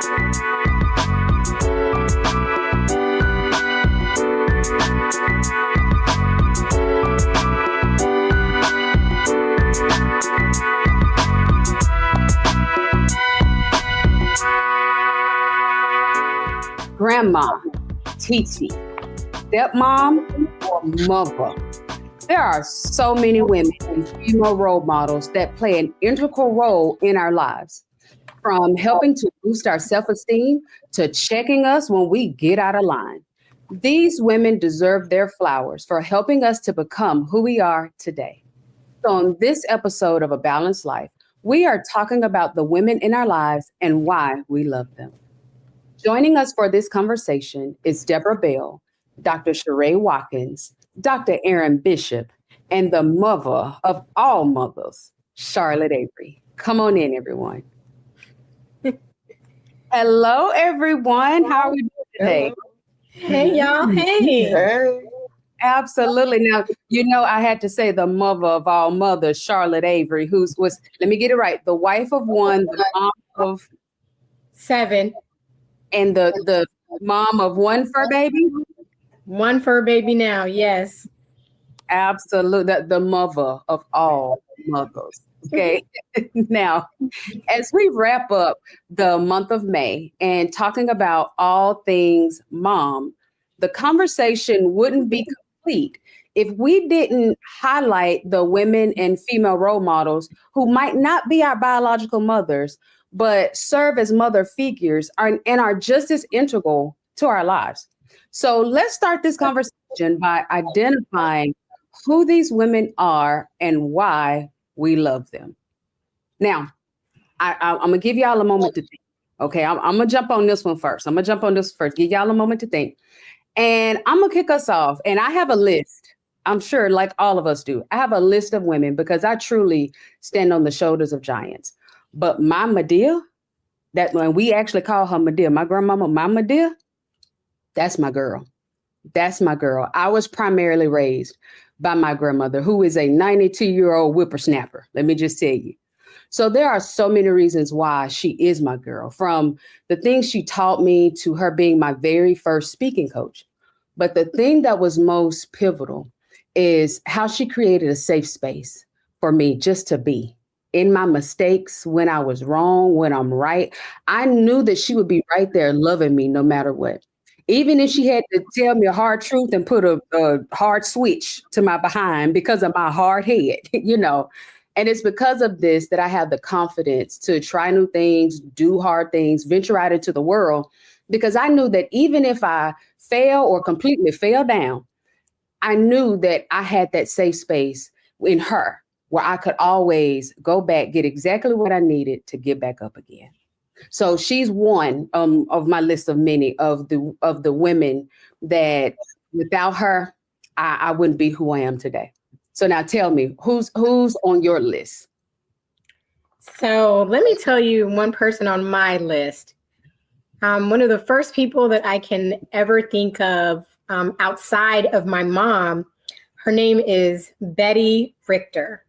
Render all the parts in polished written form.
Grandma, TT, stepmom, or mother. There are so many women and female role models that play an integral role in our lives, from helping to boost our self-esteem to checking us when we get out of line. These women deserve their flowers for helping us to become who we are today. So, on this episode of A Balanced Life, we are talking about the women in our lives and why we love them. Joining us for this conversation is Deborah Bell, Dr. Sheree Watkins, Dr. Erin Bishop, and the mother of all mothers, Charlotte Avery. Come on in, everyone. Hello, everyone. How are we doing today? Hey, y'all. Hey. Absolutely. Now, I had to say the mother of all mothers, Charlotte Avery, let me get it right, the wife of one, the mom of 7. And the mom of one fur baby? One fur baby now, yes. Absolutely. The mother of all mothers. Okay. Now, as we wrap up the month of May and talking about all things mom, the conversation wouldn't be complete if we didn't highlight the women and female role models who might not be our biological mothers, but serve as mother figures and are just as integral to our lives. So let's start this conversation by identifying who these women are and why we love them. Now, I'm going to give y'all a moment to think. Okay, I'm going to jump on this one first. Give y'all a moment to think. And I'm going to kick us off. And I have a list. I'm sure, like all of us do. I have a list of women because I truly stand on the shoulders of giants. But my Medea, that when we actually call her Medea, my grandmama, my Medea, that's my girl. That's my girl. I was primarily raised by my grandmother, who is a 92-year-old whippersnapper. Let me just tell you. So there are so many reasons why she is my girl, from the things she taught me to her being my very first speaking coach. But the thing that was most pivotal is how she created a safe space for me just to be. In my mistakes, when I was wrong, when I'm right, I knew that she would be right there loving me no matter what. Even if she had to tell me a hard truth and put a hard switch to my behind because of my hard head, And it's because of this that I have the confidence to try new things, do hard things, venture out into the world, because I knew that even if I fail or completely fell down, I knew that I had that safe space in her, where I could always go back, get exactly what I needed to get back up again. So she's one of my list of many of the women that without her, I wouldn't be who I am today. So now tell me, who's on your list? So let me tell you one person on my list. One of the first people that I can ever think of outside of my mom, her name is Betty Richter.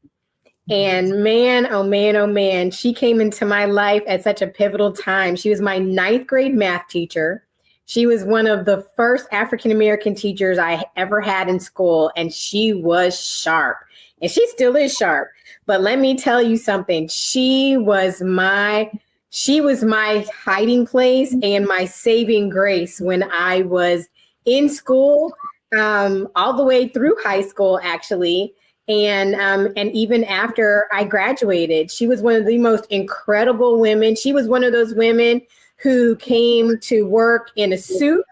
And man, oh man, she came into my life at such a pivotal time. She was my 9th grade math teacher. She was one of the first African-American teachers I ever had in school, and she was sharp. And she still is sharp. But let me tell you something. She was my hiding place and my saving grace when I was in school, all the way through high school, actually. And even after I graduated, she was one of the most incredible women. She was one of those women who came to work in a suit,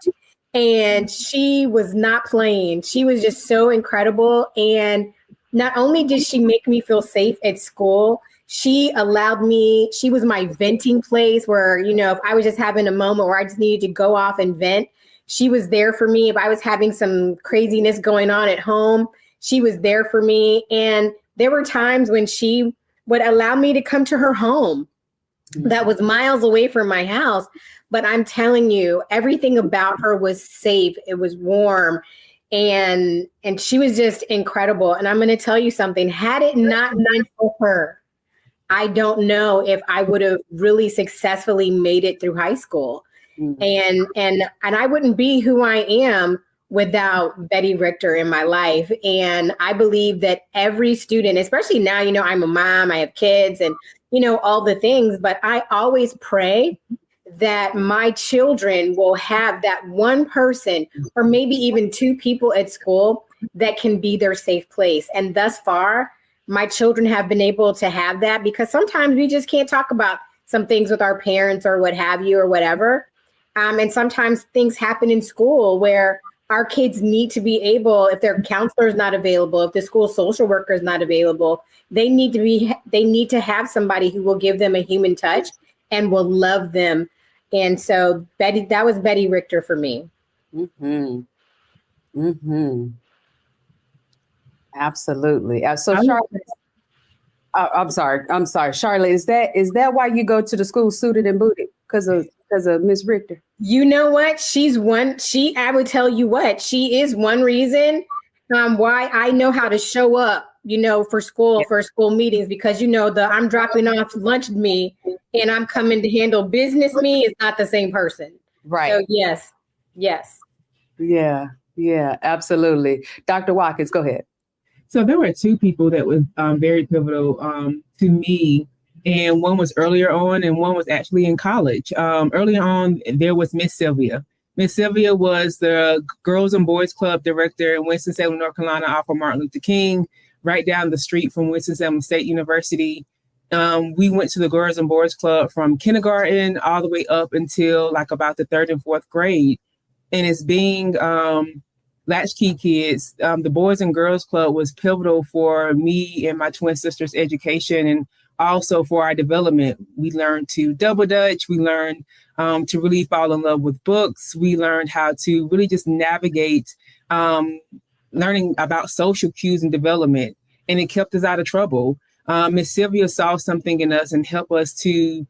and she was not playing. She was just so incredible. And not only did she make me feel safe at school, she was my venting place where, if I was just having a moment where I just needed to go off and vent, she was there for me. If I was having some craziness going on at home, she was there for me. And there were times when she would allow me to come to her home that was miles away from my house. But I'm telling you, everything about her was safe. It was warm. And she was just incredible. And I'm going to tell you something. Had it not been for her, I don't know if I would have really successfully made it through high school. And I wouldn't be who I am without Betty Richter in my life. And I believe that every student, especially now, I'm a mom, I have kids and, all the things, but I always pray that my children will have that one person or maybe even two people at school that can be their safe place. And thus far, my children have been able to have that, because sometimes we just can't talk about some things with our parents or what have you or whatever. And sometimes things happen in school where our kids need to be able, if their counselor is not available, if the school social worker is not available, they need to have somebody who will give them a human touch and will love them. And so that was Betty Richter for me. Mm-hmm. Mm-hmm. Absolutely. So Charlotte, I'm sorry, Charlotte. Is that why you go to the school suited and booted? Because of Miss Richter? You know what? I would tell you what, she is one reason why I know how to show up, for school meetings, because I'm dropping off lunch me and I'm coming to handle business me is not the same person. Right. So yes. Yeah, absolutely. Dr. Watkins, go ahead. So there were two people that was very pivotal to me, and one was earlier on and one was actually in college. Earlier on, there was Miss Sylvia. Miss Sylvia was the Girls and Boys Club director in Winston-Salem, North Carolina, off of Martin Luther King, right down the street from Winston-Salem State University. We went to the Girls and Boys Club from kindergarten all the way up until like about the 3rd and 4th grade. And it's being latchkey kids, the Boys and Girls Club was pivotal for me and my twin sister's education and also for our development. We learned to double dutch. We learned to really fall in love with books. We learned how to really just navigate learning about social cues and development. And it kept us out of trouble. Miss Sylvia saw something in us and helped us to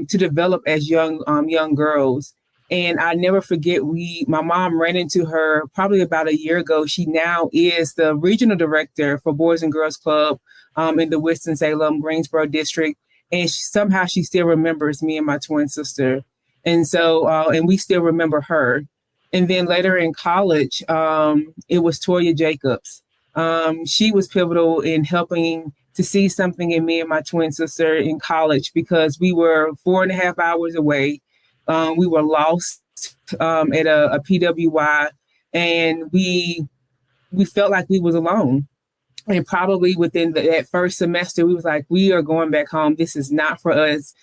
develop as young girls. And I never forget, my mom ran into her probably about a year ago. She now is the regional director for Boys and Girls Club in the Winston-Salem, Greensboro district. And somehow she still remembers me and my twin sister. And so, and we still remember her. And then later in college, it was Toya Jacobs. She was pivotal in helping to see something in me and my twin sister in college, because we were 4.5 hours away. We were lost at a PWI, and we felt like we was alone. And probably within that first semester, we was like, we are going back home. This is not for us.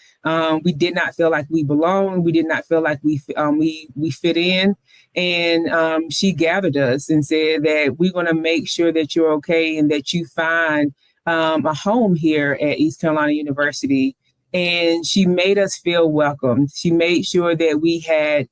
We did not feel like we belonged. We did not feel like we fit in. And she gathered us and said that we're going to make sure that you're okay and that you find a home here at East Carolina University. And she made us feel welcome. She made sure that we had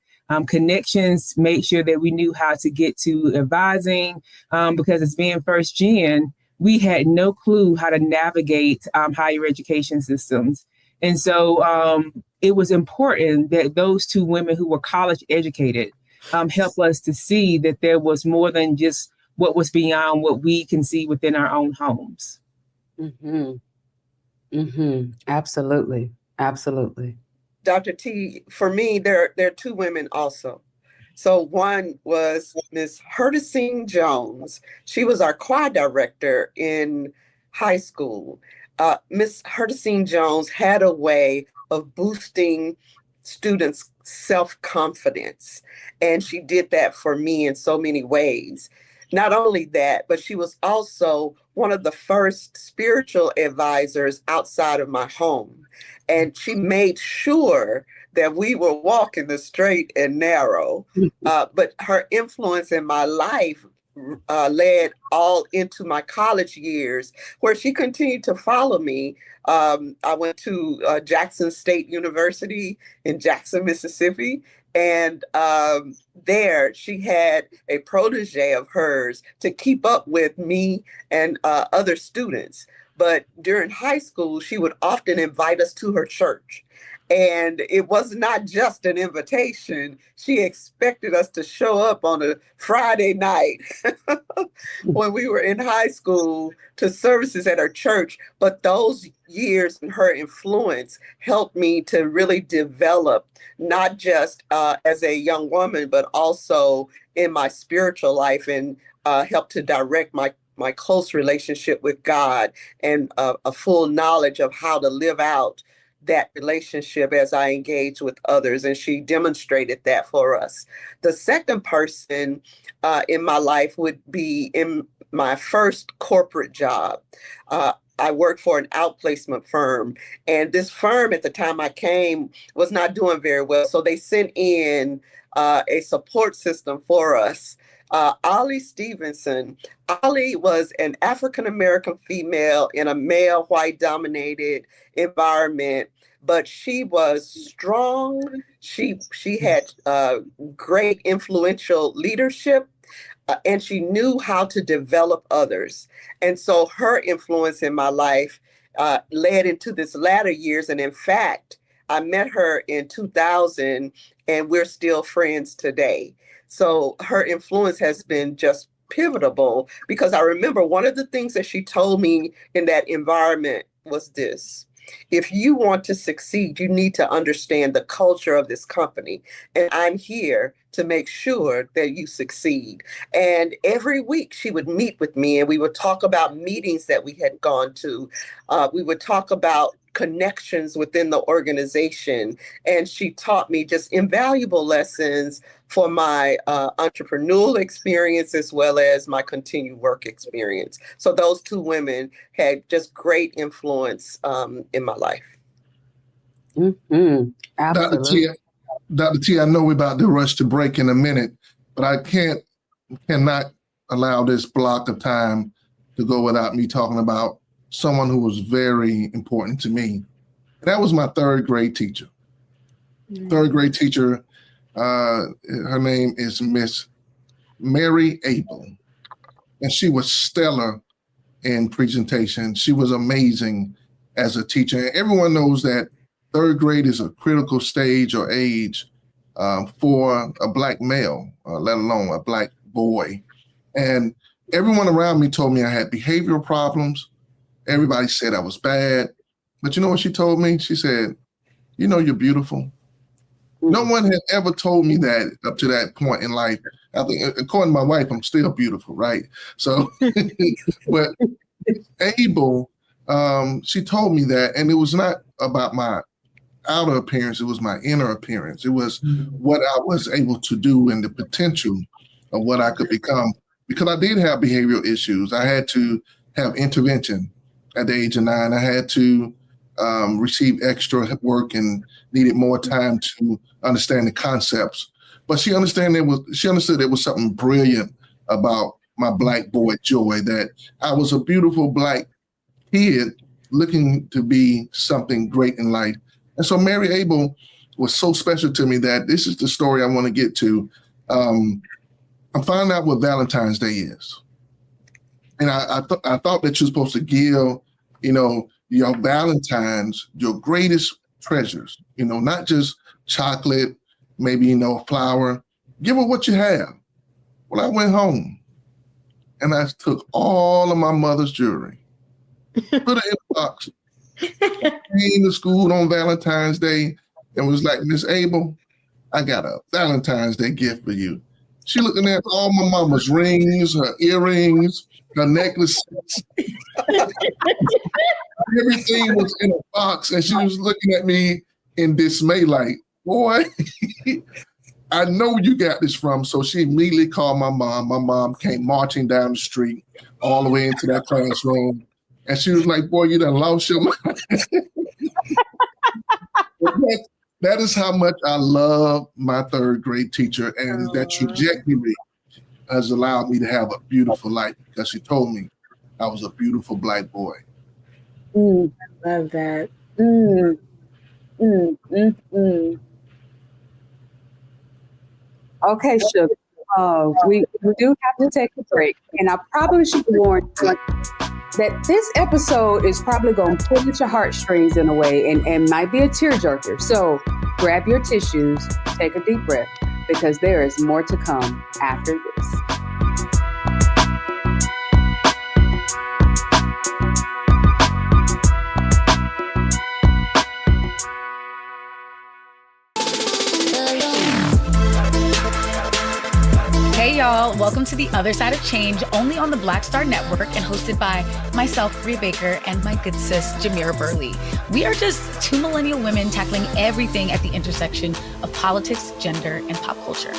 connections, made sure that we knew how to get to advising, because as being first gen, we had no clue how to navigate higher education systems. And so it was important that those two women who were college educated help us to see that there was more than just what was beyond what we can see within our own homes. Mm-hmm. Mm-hmm. Absolutely. Absolutely. Dr. T, for me, there are two women also. So one was Miss Herdising Jones. She was our choir director in high school. Miss Herdising Jones had a way of boosting students' self-confidence. And she did that for me in so many ways. Not only that, but she was also one of the first spiritual advisors outside of my home. And she made sure that we were walking the straight and narrow. But her influence in my life led all into my college years, where she continued to follow me. I went to Jackson State University in Jackson, Mississippi. And there she had a protege of hers to keep up with me and other students. But during high school, she would often invite us to her church. And it was not just an invitation. She expected us to show up on a Friday night when we were in high school to services at her church. But those years and her influence helped me to really develop, not just as a young woman, but also in my spiritual life, and helped to direct my close relationship with God, and a full knowledge of how to live out that relationship as I engage with others. And she demonstrated that for us. The second person in my life would be in my first corporate job. I worked for an outplacement firm, and this firm at the time I came was not doing very well. So they sent in a support system for us. Ollie Stevenson. Ollie was an African-American female in a male white dominated environment, but she was strong. She had great influential leadership, and she knew how to develop others. And so her influence in my life led into this latter years. And in fact, I met her in 2000, and we're still friends today. So her influence has been just pivotal, because I remember one of the things that she told me in that environment was this: if you want to succeed, you need to understand the culture of this company. And I'm here to make sure that you succeed. And every week she would meet with me, and we would talk about meetings that we had gone to. We would talk about connections within the organization. And she taught me just invaluable lessons for my entrepreneurial experience, as well as my continued work experience. So those two women had just great influence in my life. Mm-hmm. Absolutely. Dr. T, I know we're about to rush to break in a minute, but I cannot allow this block of time to go without me talking about someone who was very important to me. And that was my third grade teacher. Third grade teacher, her name is Miss Mary Abel. And she was stellar in presentation. She was amazing as a teacher. And everyone knows that third grade is a critical stage or age for a Black male, let alone a Black boy. And everyone around me told me I had behavioral problems. Everybody said I was bad. But you know what she told me? She said, you know, you're beautiful. No one had ever told me that up to that point in life. I think, according to my wife, I'm still beautiful, right? So, but Abel, she told me that, and it was not about my outer appearance, it was my inner appearance. It was what I was able to do and the potential of what I could become. Because I did have behavioral issues. I had to have intervention at the age of 9. I had to receive extra work and needed more time to understand the concepts. But she understood there was something brilliant about my Black boy joy, that I was a beautiful Black kid looking to be something great in life. And so Mary Abel was so special to me that this is the story I want to get to. I found out what Valentine's Day is. And I thought that you're supposed to give, your Valentines, your greatest treasures, not just chocolate, maybe, flour. Give her what you have. Well, I went home and I took all of my mother's jewelry, put it in a box, came to school on Valentine's Day and was like, Miss Abel, I got a Valentine's Day gift for you. She looking at all my mama's rings, her earrings, her necklaces. Everything was in a box, and she was looking at me in dismay like, boy, I know you got this from. So she immediately called my mom. My mom came marching down the street all the way into that classroom. And she was like, boy, you done lost your mind. That is how much I love my third grade teacher, and that trajectory has allowed me to have a beautiful life, because she told me I was a beautiful Black boy. I love that. Okay, Sugar. We do have to take a break, and I probably should warn that this episode is probably going to pull at your heartstrings in a way and might be a tearjerker. So grab your tissues, take a deep breath, because there is more to come after this. Hey y'all, welcome to The Other Side of Change, only on the Black Star Network and hosted by myself, Bria Baker, and my good sis, Jamira Burley. We are just two millennial women tackling everything at the intersection of politics, gender, and pop culture.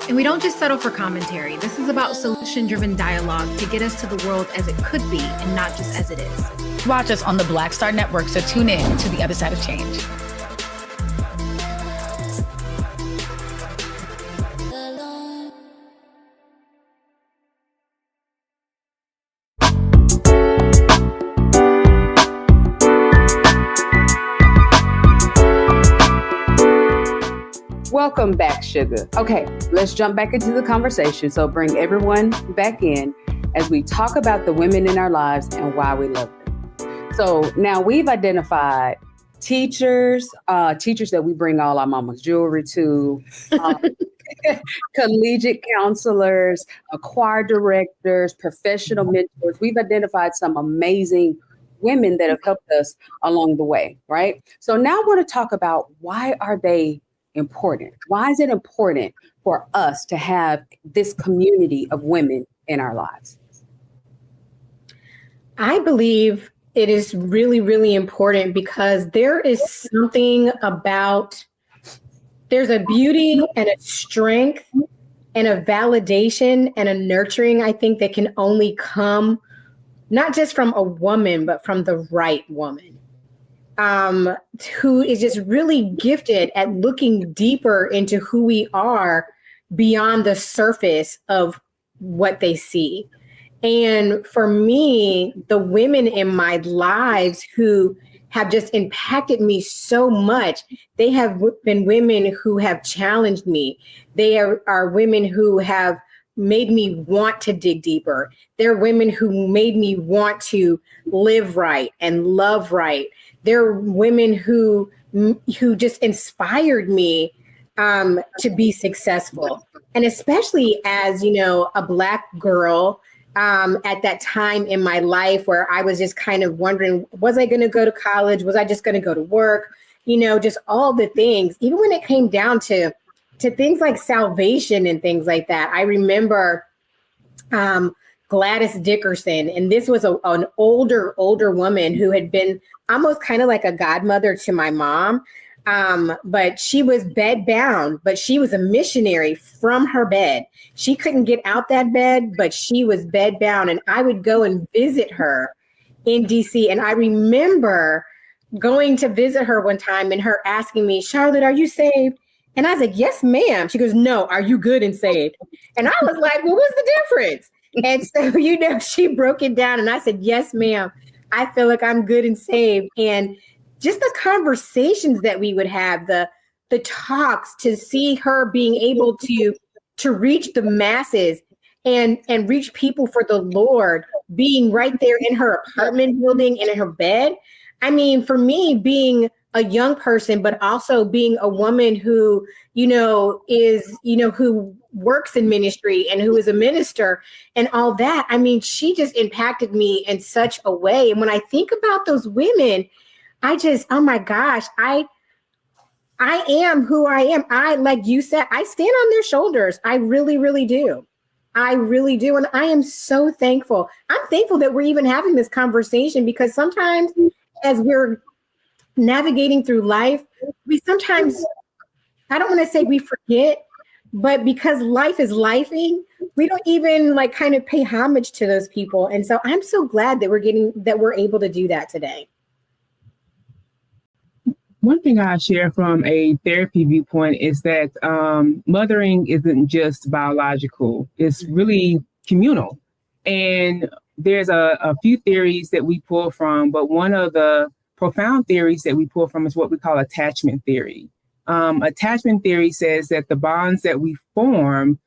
And we don't just settle for commentary. This is about solution-driven dialogue to get us to the world as it could be and not just as it is. Watch us on the Black Star Network, so tune in to The Other Side of Change. Welcome back, sugar. Okay, let's jump back into the conversation. So bring everyone back in as we talk about the women in our lives and why we love them. So now we've identified teachers that we bring all our mama's jewelry to, collegiate counselors, choir directors, professional mentors. We've identified some amazing women that have helped us along the way, right? So now I want to talk about, why are they important? Why is it important for us to have this community of women in our lives? I believe it is really, really important because there is something about, there's a beauty and a strength and a validation and a nurturing, I think, that can only come not just from a woman, but from the right woman. Who is just really gifted at looking deeper into who we are beyond the surface of what they see. And for me, the women in my lives who have just impacted me so much, they have been women who have challenged me. They are women who have made me want to dig deeper. They're women who made me want to live right and love right. They're women who just inspired me to be successful. And especially as, you know, a Black girl at that time in my life where I was just kind of wondering, was I going to go to college? Was I just going to go to work? You know, just all the things, even when it came down to things like salvation and things like that. I remember Gladys Dickerson, and this was an older woman who had been almost kind of like a godmother to my mom. But she was bedbound, but she was a missionary from her bed. She couldn't get out that bed, but she was bedbound. And I would go and visit her in DC. And I remember going to visit her one time and her asking me, Charlotte, are you saved? And I said, yes, ma'am. She goes, no, are you good and saved? And I was like, well, what's the difference? And so, you know, she broke it down and I said, yes, ma'am. I feel like I'm good and saved. And just the conversations that we would have, the talks, to see her being able to reach the masses and reach people for the Lord, being right there in her apartment building and in her bed. I mean, for me, being a young person, but also being a woman who, you know, is, you know, who works in ministry and who is a minister and all that. I mean, she just impacted me in such a way. And when I think about those women, I just, oh my gosh, I am who I am. I, like you said, I stand on their shoulders. I really, really do. I really do. And I am so thankful. I'm thankful that we're even having this conversation, because sometimes as we're navigating through life, we sometimes, I don't want to say we forget, but because life is lifing, we don't even like kind of pay homage to those people. And so I'm so glad that we're able to do that today. One thing I share from a therapy viewpoint is that mothering isn't just biological, it's really communal. And there's a few theories that we pull from, but one of the profound theories that we pull from is what we call attachment theory. Attachment theory says that the bonds that we form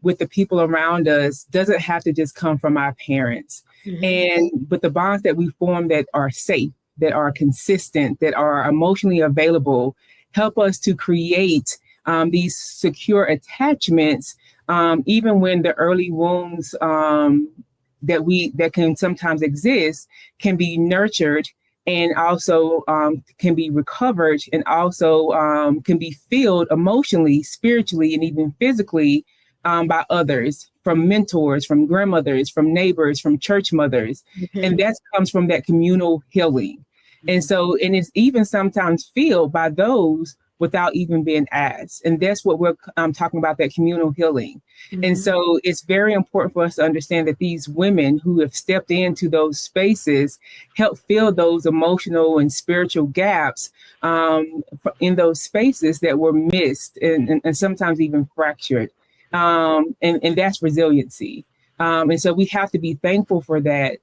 with the people around us doesn't have to just come from our parents. But the bonds that we form that are safe, that are consistent, that are emotionally available, help us to create these secure attachments, even when the early wounds that can sometimes exist can be nurtured, and also can be recovered, and also can be filled emotionally, spiritually, and even physically by others, from mentors, from grandmothers, from neighbors, from church mothers. And that comes from that communal healing. And so, and it's even sometimes filled by those without even being asked. And that's what we're talking about, that communal healing. And so it's very important for us to understand that these women who have stepped into those spaces help fill those emotional and spiritual gaps in those spaces that were missed and sometimes even fractured. And that's resiliency. And so we have to be thankful for that.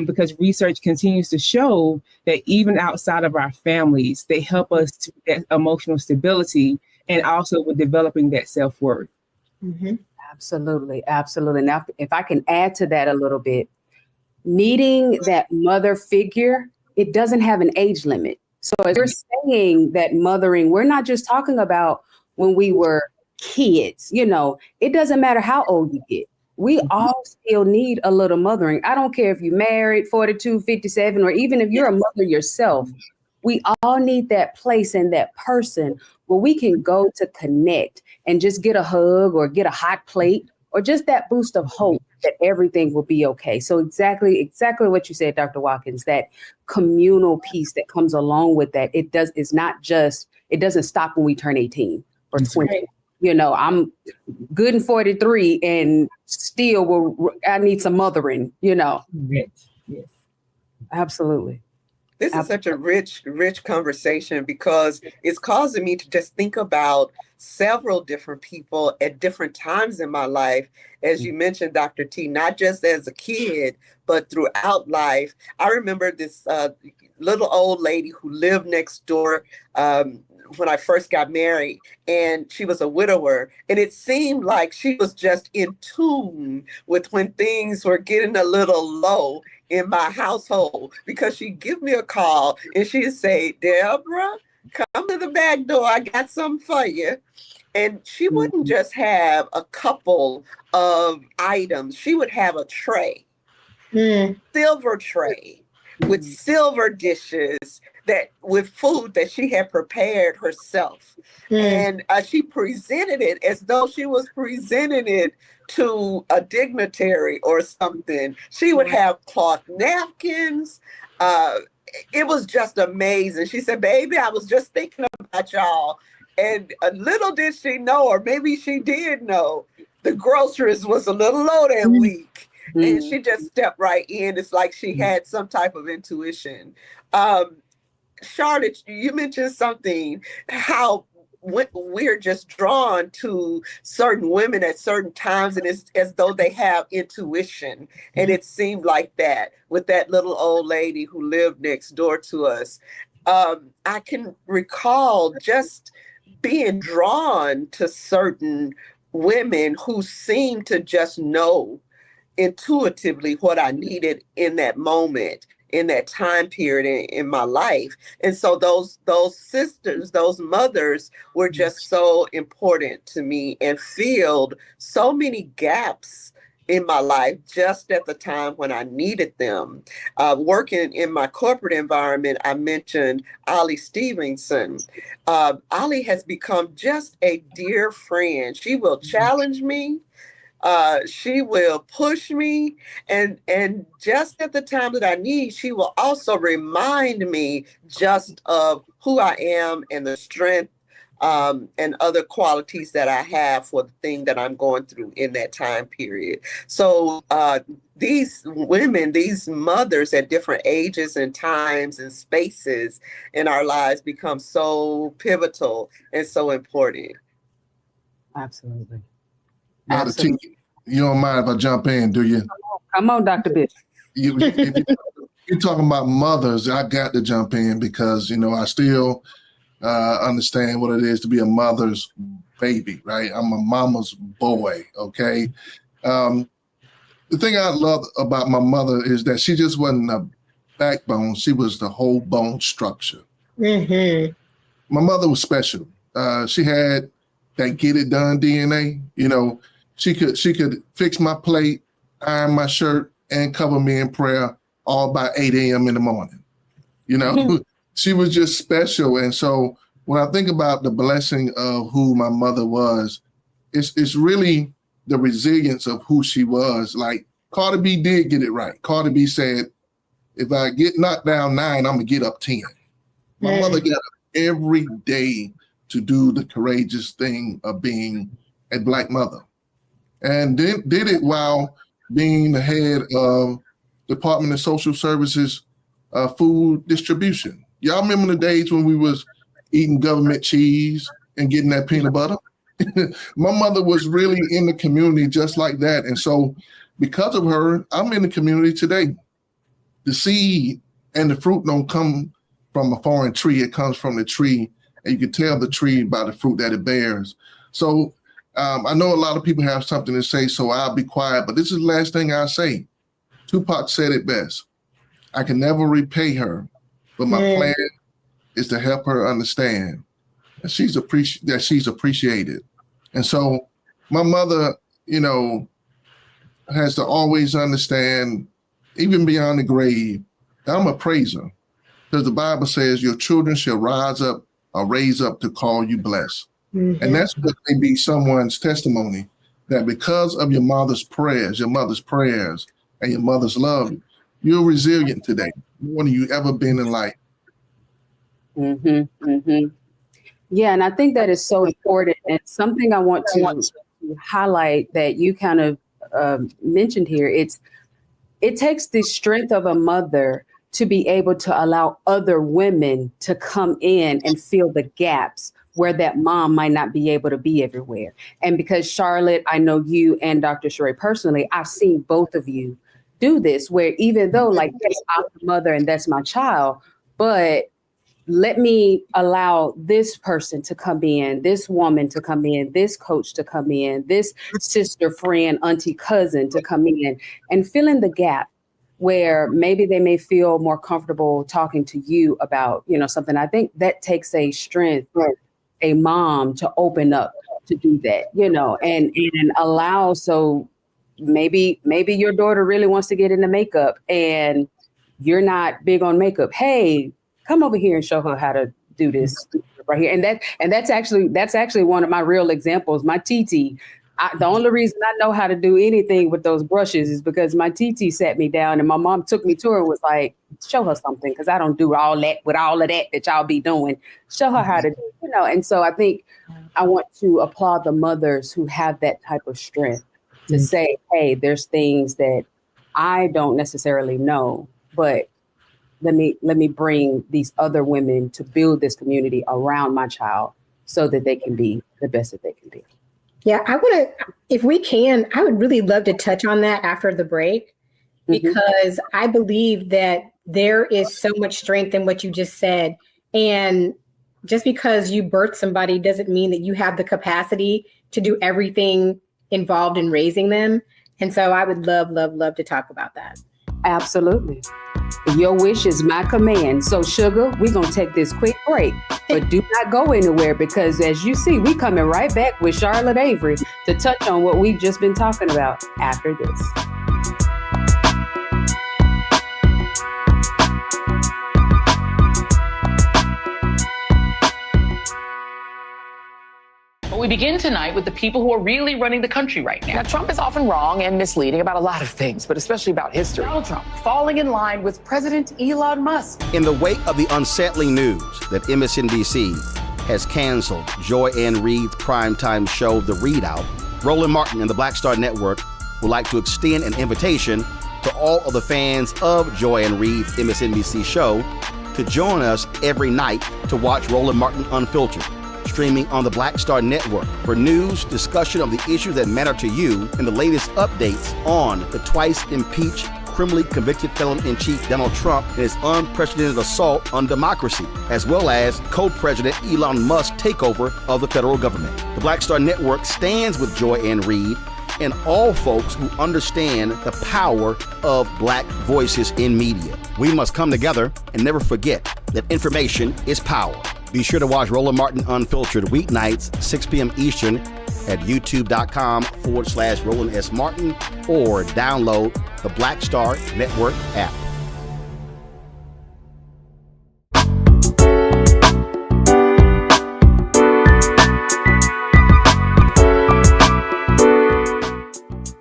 Because research continues to show that even outside of our families, they help us to get emotional stability and also with developing that self-worth. Absolutely. Absolutely. Now, if I can add to that a little bit, needing that mother figure, it doesn't have an age limit. So as we're saying that mothering, we're not just talking about when we were kids, it doesn't matter how old you get. We all still need a little mothering. I don't care if you're married, 42, 57, or even if you're a mother yourself. We all need that place and that person where we can go to connect and just get a hug or get a hot plate or just that boost of hope that everything will be okay. So exactly what you said, Dr. Watkins, that communal piece that comes along with that. It doesn't stop when we turn 18 or 20. Right. I'm good and 43 and still I need some mothering, Yes. Absolutely. This is such a rich conversation because it's causing me to just think about several different people at different times in my life. As you mentioned, Dr. T, not just as a kid, but throughout life. I remember this little old lady who lived next door when I first got married, and she was a widower. And it seemed like she was just in tune with when things were getting a little low in my household, because she'd give me a call and she'd say, Deborah, come to the back door. I got something for you. And she wouldn't just have a couple of items. She would have a tray, silver tray with silver dishes with food that she had prepared herself. And she presented it as though she was presenting it to a dignitary or something. She would have cloth napkins. It was just amazing. She said, baby, I was just thinking about y'all. And little did she know, or maybe she did know, the groceries was a little low that week. And she just stepped right in. It's like she had some type of intuition. Charlotte, you mentioned something, how we're just drawn to certain women at certain times, and it's as though they have intuition. And it seemed like that with that little old lady who lived next door to us. I can recall just being drawn to certain women who seemed to just know intuitively what I needed in that moment, in that time period in my life. And so those sisters, those mothers were just so important to me and filled so many gaps in my life just at the time when I needed them. Working in my corporate environment, I mentioned Ollie Stevenson. Ollie has become just a dear friend. She will challenge me. She will push me, and just at the time that I need, she will also remind me just of who I am and the strength and other qualities that I have for the thing that I'm going through in that time period. So these women, these mothers at different ages and times and spaces in our lives become so pivotal and so important. Absolutely. Dr. T, you don't mind if I jump in, do you? Come on, Dr. Bishop. You're talking about mothers. I got to jump in because, I still understand what it is to be a mother's baby, right? I'm a mama's boy, okay? the thing I love about my mother is that she just wasn't a backbone. She was the whole bone structure. Mm-hmm. My mother was special. She had that get it done DNA. You know, she could fix my plate, iron my shirt, and cover me in prayer all by 8 a.m. in the morning. You know, she was just special. And so when I think about the blessing of who my mother was, it's really the resilience of who she was. Like Cardi B did get it right. Cardi B said, if I get knocked down 9, I'm gonna get up 10. My mother got up every day to do the courageous thing of being a Black mother. And did it while being the head of Department of Social Services food distribution. Y'all remember the days when we was eating government cheese and getting that peanut butter? My mother was really in the community just like that. And so because of her, I'm in the community today. The seed and the fruit don't come from a foreign tree. It comes from the tree. And you can tell the tree by the fruit that it bears. So I know a lot of people have something to say, so I'll be quiet. But this is the last thing I'll say. Tupac said it best. I can never repay her, but my plan is to help her understand that she's appreciated. And so my mother, you know, has to always understand, even beyond the grave, that I'm a praiser. Because the Bible says your children shall rise up or raise up to call you blessed. Mm-hmm. And that's what may be someone's testimony, that because of your mother's prayers and your mother's love, you're resilient today, more than you ever been in life. Mm-hmm, mm-hmm. Yeah, and I think that is so important. And something I want to highlight that you kind of mentioned here, it takes the strength of a mother to be able to allow other women to come in and fill the gaps where that mom might not be able to be everywhere. And because Charlotte, I know you and Dr. Sheree personally, I've seen both of you do this, where even though like, yes, I'm the mother and that's my child, but let me allow this person to come in, this woman to come in, this coach to come in, this sister, friend, auntie, cousin to come in and fill in the gap where maybe they may feel more comfortable talking to you about, you know, something. I think that takes a strength for a mom to open up to do that, you know, and allow. So maybe your daughter really wants to get into makeup and you're not big on makeup. Hey, come over here and show her how to do this right here. And that's actually one of my real examples. My TT, the only reason I know how to do anything with those brushes is because my TT sat me down and my mom took me to her and was like, show her something, because I don't do all that with all of that y'all be doing. Show her how to do it, you know. And so I think I want to applaud the mothers who have that type of strength to say, hey, there's things that I don't necessarily know, but let me bring these other women to build this community around my child so that they can be the best that they can be. Yeah, I want to, if we can, I would really love to touch on that after the break, because I believe that there is so much strength in what you just said. And just because you birth somebody doesn't mean that you have the capacity to do everything involved in raising them. And so I would love to talk about that. Absolutely. Your wish is my command. So sugar, we're going to take this quick break, but do not go anywhere, because as you see, we coming right back with Charlotte Avery to touch on what we've just been talking about after this. We begin tonight with the people who are really running the country right now. Now, Trump is often wrong and misleading about a lot of things, but especially about history. Donald Trump falling in line with President Elon Musk. In the wake of the unsettling news that MSNBC has canceled Joy Ann Reid's primetime show, The Readout, Roland Martin and the Black Star Network would like to extend an invitation to all of the fans of Joy Ann Reid's MSNBC show to join us every night to watch Roland Martin Unfiltered, streaming on the Black Star Network for news, discussion of the issues that matter to you, and the latest updates on the twice impeached, criminally convicted felon-in-chief Donald Trump and his unprecedented assault on democracy, as well as co-president Elon Musk's takeover of the federal government. The Black Star Network stands with Joy Ann Reid and all folks who understand the power of Black voices in media. We must come together and never forget that information is power. Be sure to watch Roland Martin Unfiltered weeknights, 6 p.m. Eastern at youtube.com/Roland S. Martin or download the Black Star Network app.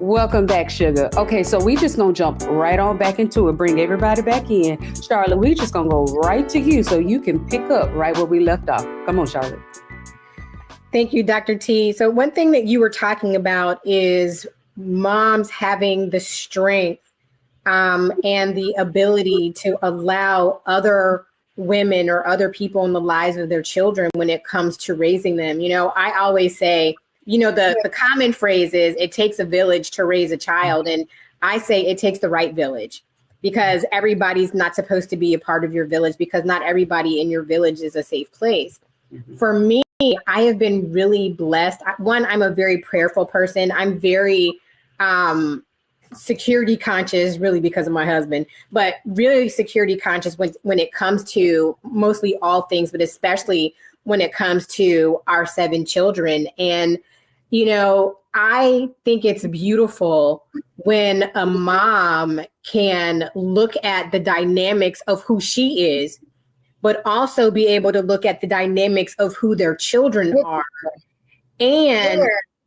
Welcome back, Sugar. Okay, so we just gonna jump right on back into it, bring everybody back in. Charlotte, we just gonna go right to you so you can pick up right where we left off. Come on, Charlotte. Thank you, Dr. T. So one thing that you were talking about is moms having the strength and the ability to allow other women or other people in the lives of their children when it comes to raising them. You know, I always say, you know, the common phrase is it takes a village to raise a child. And I say it takes the right village, because everybody's not supposed to be a part of your village, because not everybody in your village is a safe place. Mm-hmm. For me, I have been really blessed. One, I'm a very prayerful person. I'm very security conscious, really because of my husband, but really security conscious when it comes to mostly all things, but especially when it comes to our 7 children. And, you know, I think it's beautiful when a mom can look at the dynamics of who she is, but also be able to look at the dynamics of who their children are and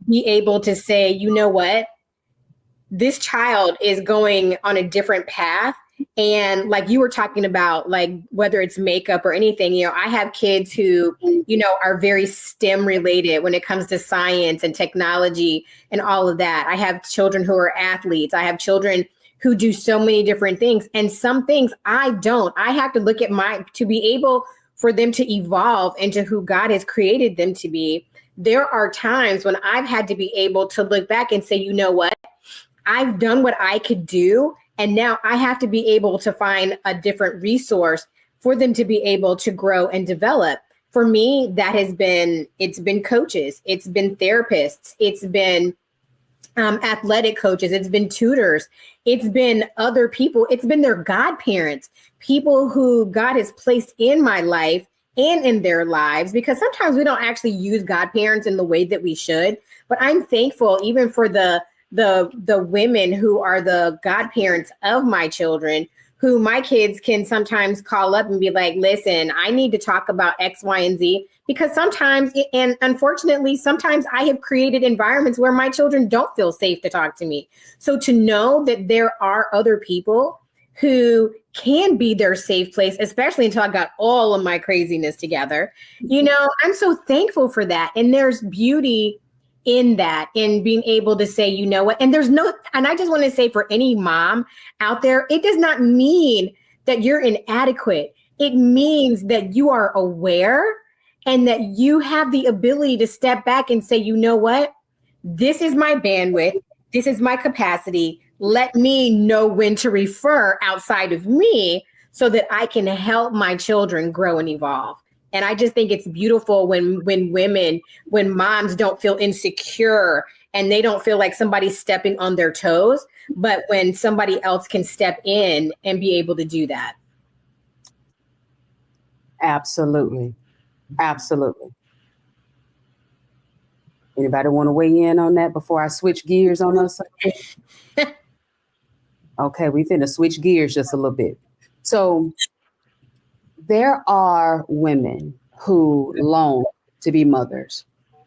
be able to say, you know what, this child is going on a different path. And like you were talking about, like whether it's makeup or anything, you know, I have kids who, you know, are very STEM related when it comes to science and technology and all of that. I have children who are athletes. I have children who do so many different things, and some things I don't. I have to look at to be able for them to evolve into who God has created them to be. There are times when I've had to be able to look back and say, you know what, I've done what I could do. And now I have to be able to find a different resource for them to be able to grow and develop. For me, it's been coaches, it's been therapists, it's been athletic coaches, it's been tutors, it's been other people, it's been their godparents, people who God has placed in my life and in their lives, because sometimes we don't actually use godparents in the way that we should. But I'm thankful even for the women who are the godparents of my children, who my kids can sometimes call up and be like, listen, I need to talk about X, Y, and Z, because sometimes, and unfortunately, sometimes I have created environments where my children don't feel safe to talk to me. So to know that there are other people who can be their safe place, especially until I got all of my craziness together, you know, I'm so thankful for that. And there's beauty in that, in being able to say, you know what, and I just want to say for any mom out there, it does not mean that you're inadequate. It means that you are aware and that you have the ability to step back and say, you know what, this is my bandwidth, this is my capacity. Let me know when to refer outside of me so that I can help my children grow and evolve. And I just think it's beautiful when moms don't feel insecure and they don't feel like somebody's stepping on their toes, but when somebody else can step in and be able to do that. Absolutely. Absolutely. Anybody want to weigh in on that before I switch gears on us? Okay, we finna switch gears just a little bit. So there are women who long to be mothers,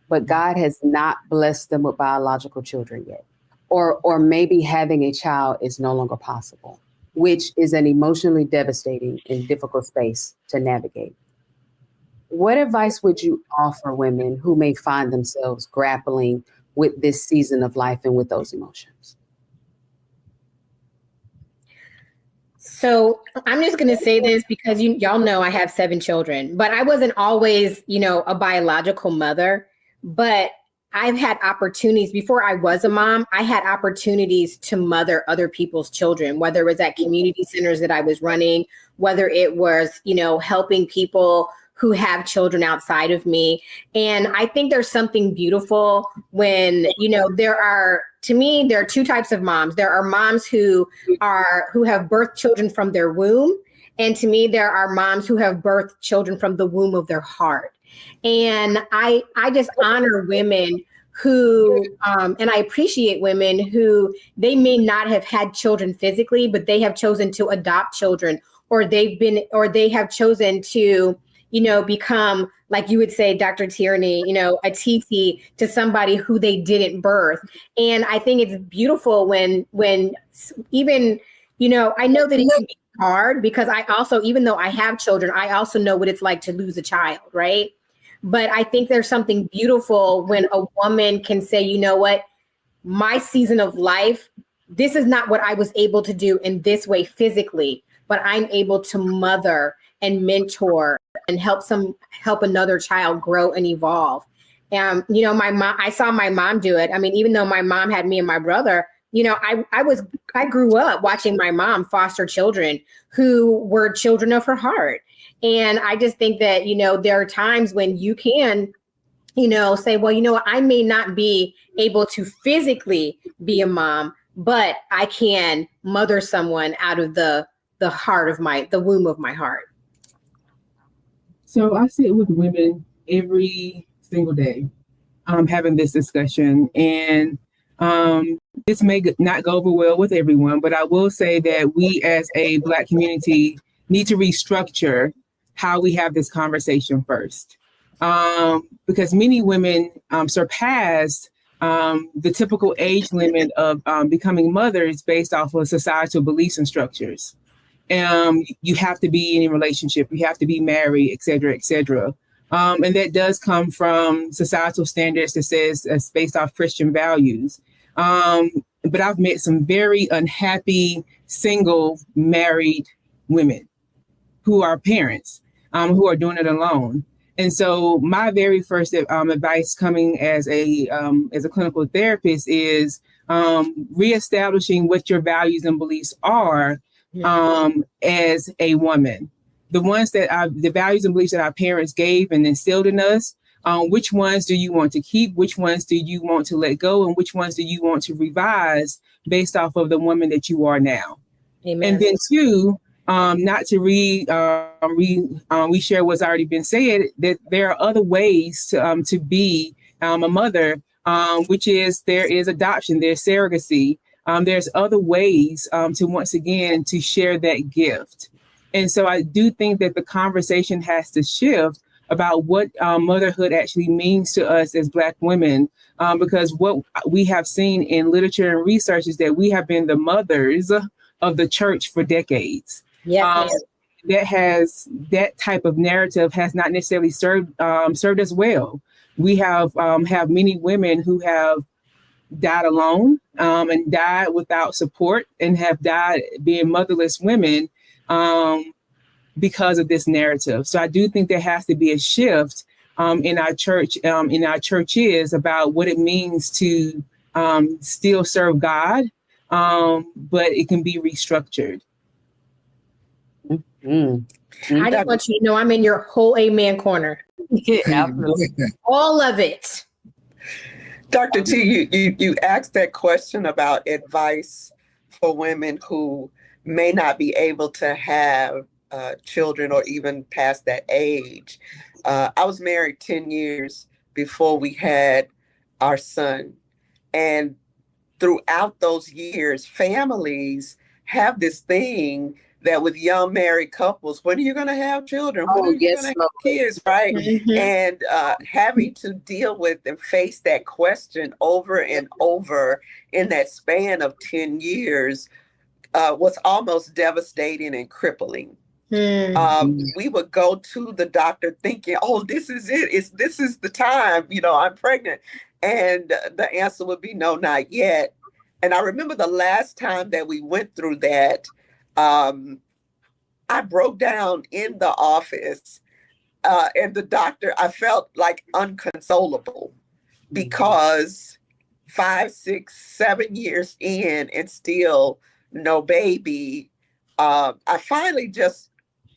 but God has not blessed them with biological children yet. Or maybe having a child is no longer possible, which is an emotionally devastating and difficult space to navigate. What advice would you offer women who may find themselves grappling with this season of life and with those emotions? So I'm just going to say this because y'all know I have 7 children, but I wasn't always, you know, a biological mother, but I've had opportunities before I was a mom. I had opportunities to mother other people's children, whether it was at community centers that I was running, whether it was, you know, helping people who have children outside of me. And I think there's something beautiful when, there are two types of moms. There are moms who have birthed children from their womb. And to me, there are moms who have birthed children from the womb of their heart. And I just honor women who, and I appreciate women who they may not have had children physically, but they have chosen to adopt children, or they have chosen to, become, like you would say, Dr. Tierney, a TT to somebody who they didn't birth. And I think it's beautiful when even, I know that it can be hard, because I also, even though I have children, I also know what it's like to lose a child, right? But I think there's something beautiful when a woman can say, you know what, my season of life, this is not what I was able to do in this way physically, but I'm able to mother and mentor and help another child grow and evolve. My mom, I saw my mom do it. I mean, even though my mom had me and my brother, I grew up watching my mom foster children who were children of her heart. And I just think that, there are times when you can, say, well, I may not be able to physically be a mom, but I can mother someone out of the womb of my heart. So I sit with women every single day, having this discussion, and this may not go over well with everyone, but I will say that we as a Black community need to restructure how we have this conversation first. Because many women surpass the typical age limit of becoming mothers based off of societal beliefs and structures. You have to be in a relationship, you have to be married, et cetera, et cetera. And that does come from societal standards that says it's based off Christian values. But I've met some very unhappy, single, married women who are parents, who are doing it alone. And so my very first advice coming as a clinical therapist is reestablishing what your values and beliefs are as a woman. The values and beliefs that our parents gave and instilled in us, which ones do you want to keep? Which ones do you want to let go? And which ones do you want to revise based off of the woman that you are now? Amen. And then two, not to reshare what's already been said, that there are other ways to be a mother, which is there is adoption, there's surrogacy, there's other ways to once again to share that gift. And so I do think that the conversation has to shift about what motherhood actually means to us as Black women, because what we have seen in literature and research is that we have been the mothers of the church for decades. Yes, that type of narrative has not necessarily served us well. We have many women who have died alone and died without support and have died being motherless women because of this narrative. So I do think there has to be a shift in our church, in our churches, about what it means to still serve God, but it can be restructured. I just want you to know I'm in your whole amen corner. Absolutely. All of it. Dr. T, you asked that question about advice for women who may not be able to have children or even past that age. I was married 10 years before we had our son. And throughout those years, families have this thing that with young married couples, when are you going to have children? When are you going to have kids, right? Mm-hmm. And having to deal with and face that question over and over in that span of 10 years was almost devastating and crippling. Mm-hmm. We would go to the doctor thinking, oh, this is it. This is the time, I'm pregnant. And the answer would be no, not yet. And I remember the last time that we went through that, I broke down in the office and the doctor, I felt like unconsolable because 5, 6, 7 years in and still no baby. I finally just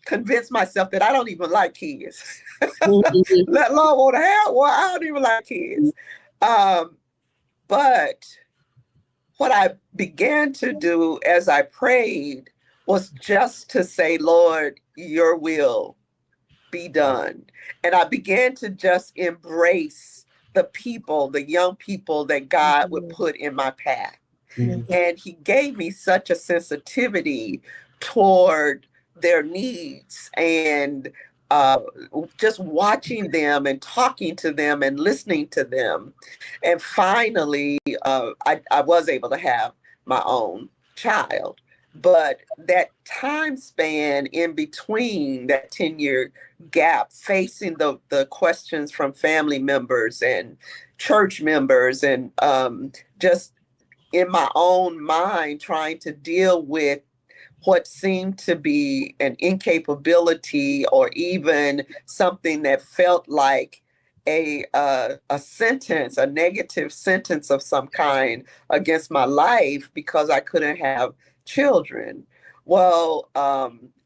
convinced myself that I don't even like kids, Mhm. let alone want to have one. I don't even like kids. But what I began to do as I prayed was just to say, Lord, your will be done. And I began to just embrace the people, the young people that God would put in my path. And he gave me such a sensitivity toward their needs, and just watching them and talking to them and listening to them. And finally, I was able to have my own child. But that time span in between, that 10-year gap, facing the questions from family members and church members, and just in my own mind trying to deal with what seemed to be an incapability, or even something that felt like a sentence, a negative sentence of some kind against my life because I couldn't have children. Well,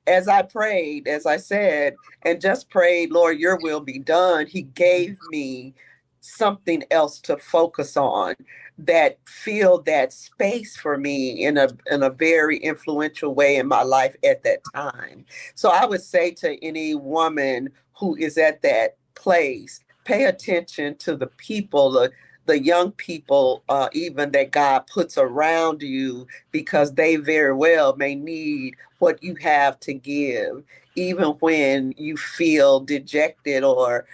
as I prayed, as I said, and just prayed, Lord, your will be done, he gave me something else to focus on that filled that space for me in a very influential way in my life at that time. So I would say to any woman who is at that place, pay attention to the people, the young people, even that God puts around you, because they very well may need what you have to give, even when you feel dejected or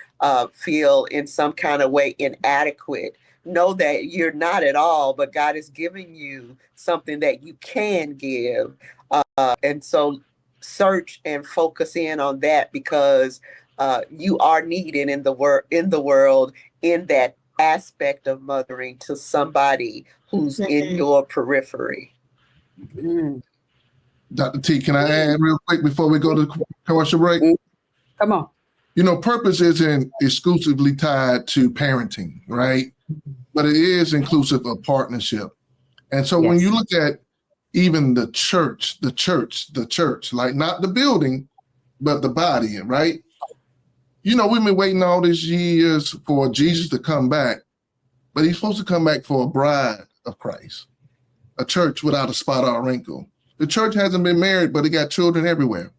feel in some kind of way inadequate. Know that you're not at all, but God is giving you something that you can give. And so search and focus in on that, because you are needed in the world in that aspect of mothering to somebody who's in your periphery. Dr. T, can I add real quick before we go to commercial break? Come on. You know, purpose isn't exclusively tied to parenting, right? But it is inclusive of partnership. And so when you look at even the church, like not the building, but the body, right? You know, we've been waiting all these years for Jesus to come back, but he's supposed to come back for a bride of Christ, a church without a spot or a wrinkle. The church hasn't been married, but it got children everywhere.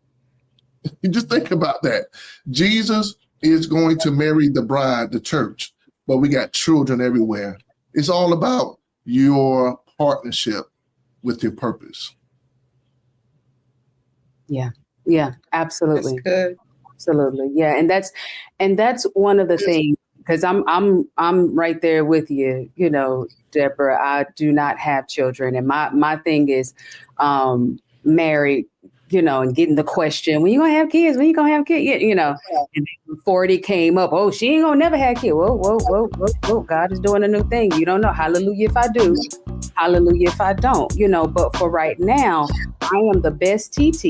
You just think about that. Jesus is going to marry the bride, the church, but we got children everywhere. It's all about your partnership with your purpose. Yeah, absolutely. That's good. Absolutely. Yeah. And that's one of the things, because I'm right there with you, you know, Deborah. I do not have children. And my thing is married, you know, and getting the question, when you gonna have kids? When you gonna have kids? You know, and 40 came up. Oh, she ain't gonna never have kids. Whoa. God is doing a new thing. You don't know. Hallelujah if I do. Hallelujah if I don't. You know, but for right now, I am the best TT,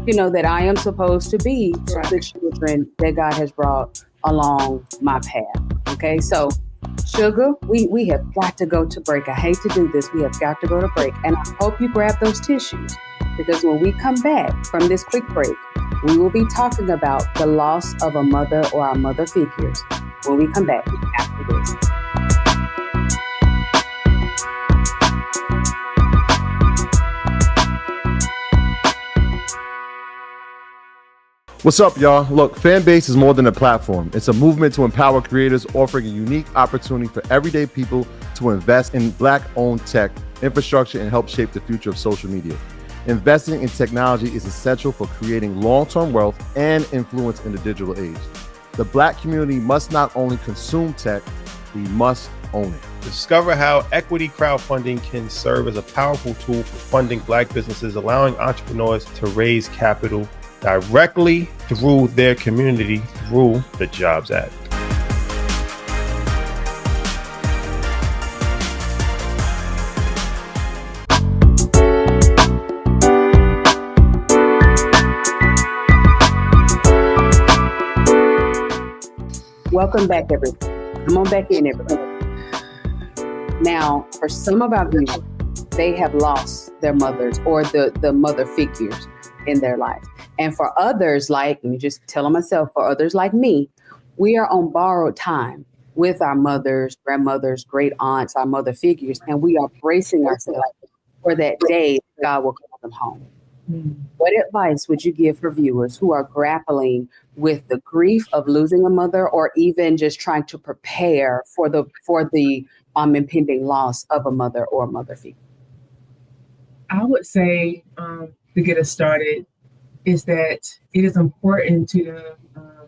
you know, that I am supposed to be for the children that God has brought along my path. Okay, so Sugar, we have got to go to break. I hate to do this. We have got to go to break. And I hope you grab those tissues, because when we come back from this quick break, we will be talking about the loss of a mother or our mother figures when we come back after this. What's up, y'all? Look, Fanbase is more than a platform. It's a movement to empower creators, offering a unique opportunity for everyday people to invest in Black-owned tech, infrastructure, and help shape the future of social media. Investing in technology is essential for creating long-term wealth and influence in the digital age. The Black community must not only consume tech, we must own it. Discover how equity crowdfunding can serve as a powerful tool for funding Black businesses, allowing entrepreneurs to raise capital directly through their community through the Jobs Act. Welcome back, everybody. Come on back in, everybody. Now, for some of our viewers, they have lost their mothers or the mother figures in their life. And for others, like, let me just tell them myself, for others like me, we are on borrowed time with our mothers, grandmothers, great aunts, our mother figures, and we are bracing ourselves for that day God will call them home. What advice would you give for viewers who are grappling with the grief of losing a mother, or even just trying to prepare for the impending loss of a mother or a mother figure? I would say, to get us started, is that it is important to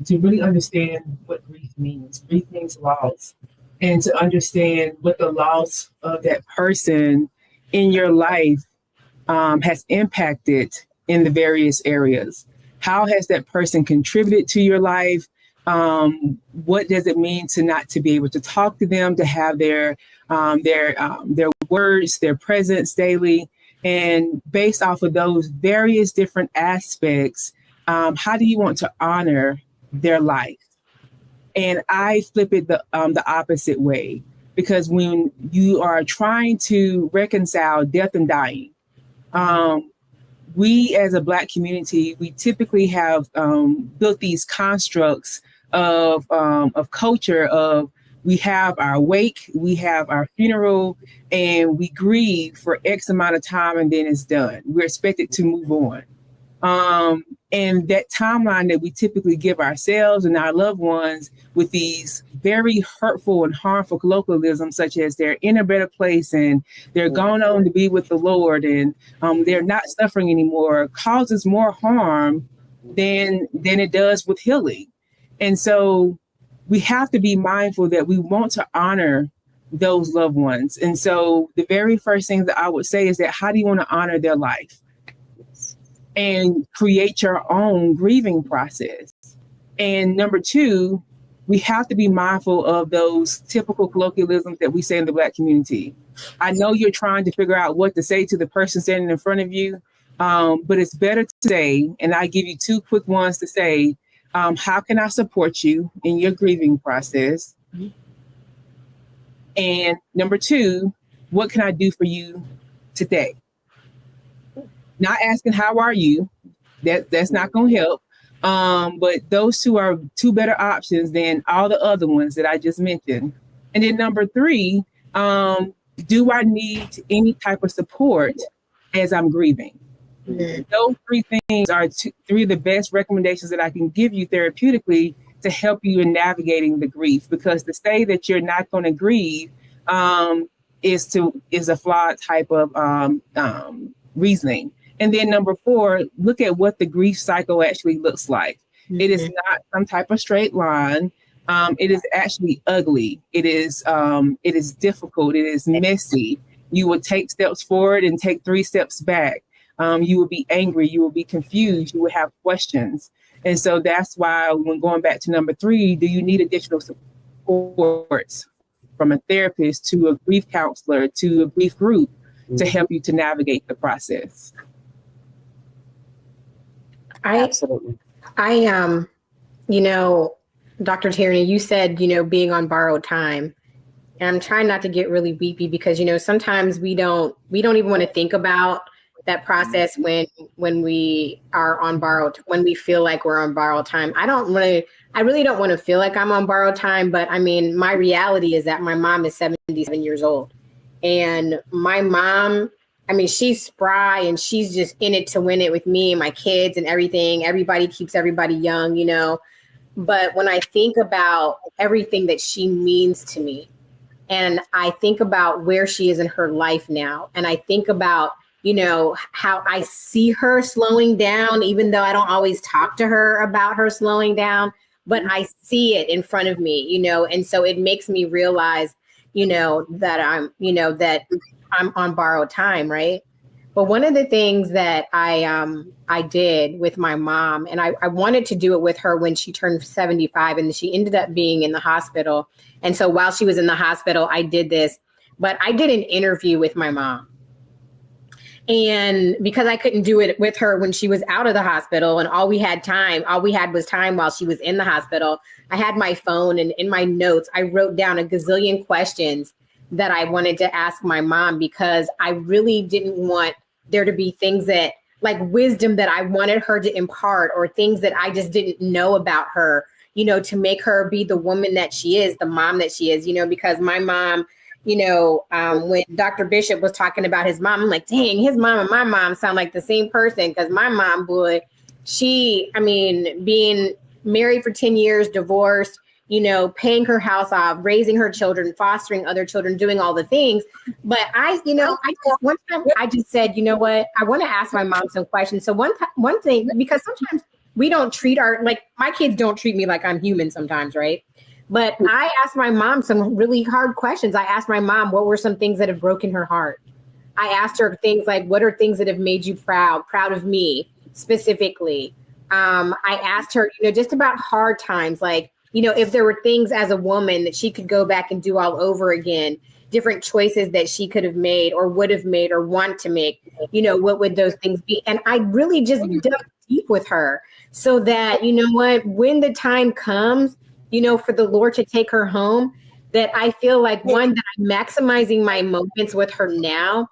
really understand what grief means. Grief means loss, and to understand what the loss of that person in your life has impacted in the various areas. How has that person contributed to your life? What does it mean to be able to talk to them, to have their words, their presence daily? And based off of those various different aspects, how do you want to honor their life? And I flip it the opposite way, because when you are trying to reconcile death and dying, we as a Black community, we typically have built these constructs of culture of, we have our wake, we have our funeral, and we grieve for X amount of time, and then it's done. We're expected to move on. And that timeline that we typically give ourselves and our loved ones with these very hurtful and harmful colloquialisms, such as they're in a better place and they're gone on to be with the Lord, and they're not suffering anymore, causes more harm than it does with healing. And so we have to be mindful that we want to honor those loved ones. And so the very first thing that I would say is that, how do you want to honor their life? And create your own grieving process. And number two, we have to be mindful of those typical colloquialisms that we say in the Black community. I know you're trying to figure out what to say to the person standing in front of you, but it's better to say, and I give you two quick ones to say, how can I support you in your grieving process? And number two, what can I do for you today? Not asking, how are you? That's not going to help. But those two are two better options than all the other ones that I just mentioned. And then number three, do I need any type of support as I'm grieving? Mm-hmm. Those three things are three of the best recommendations that I can give you therapeutically to help you in navigating the grief. Because to say that you're not going to grieve is a flawed type of reasoning. And then number four, look at what the grief cycle actually looks like. Mm-hmm. It is not some type of straight line. It is actually ugly. It is difficult. It is messy. You will take steps forward and take 3 steps back. You will be angry. You will be confused. You will have questions. And so that's why, when going back to number 3, do you need additional support from a therapist to a grief counselor to a grief group to help you to navigate the process? Absolutely. Dr. Tierney, you said, being on borrowed time. And I'm trying not to get really weepy because, sometimes we don't even want to think about that process when we are on when we feel like we're on borrowed time. I really don't want to feel like I'm on borrowed time, but I mean, my reality is that my mom is 77 years old, and my mom, she's spry and she's just in it to win it with me and my kids and everything. Everybody keeps everybody young, But when I think about everything that she means to me, and I think about where she is in her life now, and I think about, how I see her slowing down, even though I don't always talk to her about her slowing down, but I see it in front of me, and so it makes me realize, that I'm on borrowed time, right? But one of the things that I did with my mom, and I wanted to do it with her when she turned 75, and she ended up being in the hospital. And so while she was in the hospital, I did this, but I did an interview with my mom. And because I couldn't do it with her when she was out of the hospital, and all we had was time while she was in the hospital, I had my phone, and in my notes, I wrote down a gazillion questions that I wanted to ask my mom, because I really didn't want there to be things that like wisdom that I wanted her to impart, or things that I just didn't know about her, you know, to make her be the woman that she is, the mom that she is, you know, because my mom, you know, when Dr. Bishop was talking about his mom, I'm like, dang, his mom and my mom sound like the same person. Because my mom, boy, being married for 10 years, divorced, you know, paying her house off, raising her children, fostering other children, doing all the things. But one time I just said, you know what, I want to ask my mom some questions. So one thing, because sometimes we don't treat my kids don't treat me like I'm human sometimes, right? But I asked my mom some really hard questions. I asked my mom, what were some things that have broken her heart? I asked her things like, what are things that have made you proud of me specifically? I asked her, you know, just about hard times, like, you know, if there were things as a woman that she could go back and do all over again, different choices that she could have made or would have made or want to make, you know, what would those things be? And I really just dug deep with her so that, you know what, when the time comes, you know, for the Lord to take her home, that I feel like, one, that I'm maximizing my moments with her now,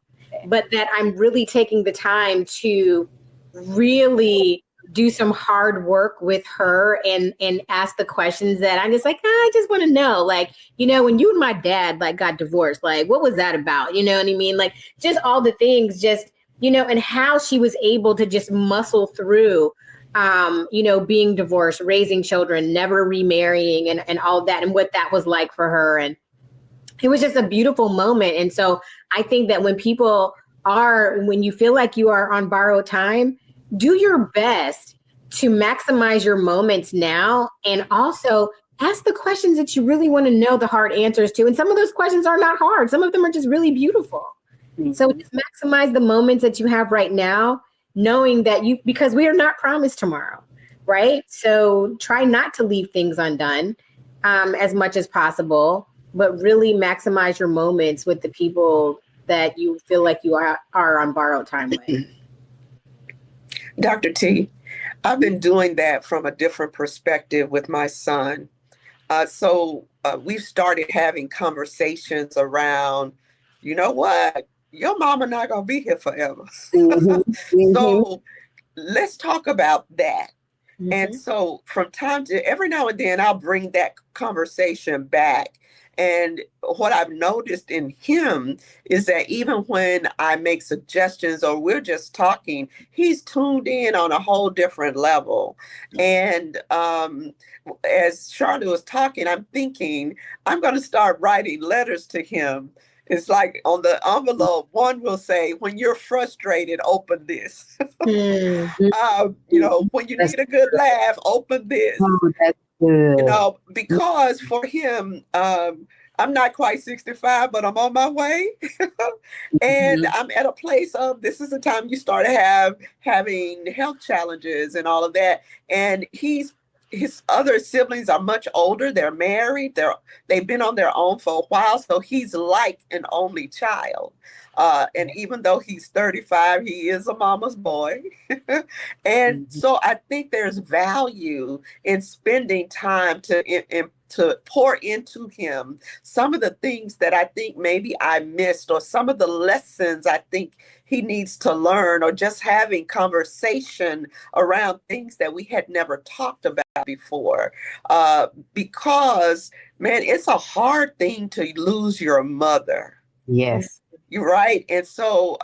but that I'm really taking the time to really do some hard work with her and ask the questions that I'm just like, I just want to know, like, you know, when you and my dad like got divorced, like, what was that about? You know what I mean? Like, just all the things, just, you know, and how she was able to just muscle through, you know, being divorced, raising children, never remarrying, and all that, and what that was like for her. And it was just a beautiful moment. And so I think that when you feel like you are on borrowed time, do your best to maximize your moments now, and also ask the questions that you really want to know the hard answers to. And some of those questions are not hard. Some of them are just really beautiful. Mm-hmm. So just maximize the moments that you have right now, knowing that because we are not promised tomorrow, right? So try not to leave things undone as much as possible, but really maximize your moments with the people that you feel like you are on borrowed time with. Dr. T, I've been doing that from a different perspective with my son. So we've started having conversations around, you know what, your mama not going to be here forever. Mm-hmm. So let's talk about that. Mm-hmm. And so from every now and then, I'll bring that conversation back. And what I've noticed in him is that even when I make suggestions or we're just talking, he's tuned in on a whole different level. And as Charlotte was talking, I'm thinking I'm going to start writing letters to him. It's like on the envelope, one will say, when you're frustrated, open this. You know, when you need a good laugh, open this. Oh, that's good. You know, because for him, I'm not quite 65, but I'm on my way. And I'm at a place of, this is the time you start having health challenges and all of that. And his other siblings are much older. They're married. They've been on their own for a while. So he's like an only child. And even though he's 35, he is a mama's boy. And so I think there's value in spending time to pour into him some of the things that I think maybe I missed, or some of the lessons I think he needs to learn, or just having conversation around things that we had never talked about before. Because, man, it's a hard thing to lose your mother. Yes. You're right. And so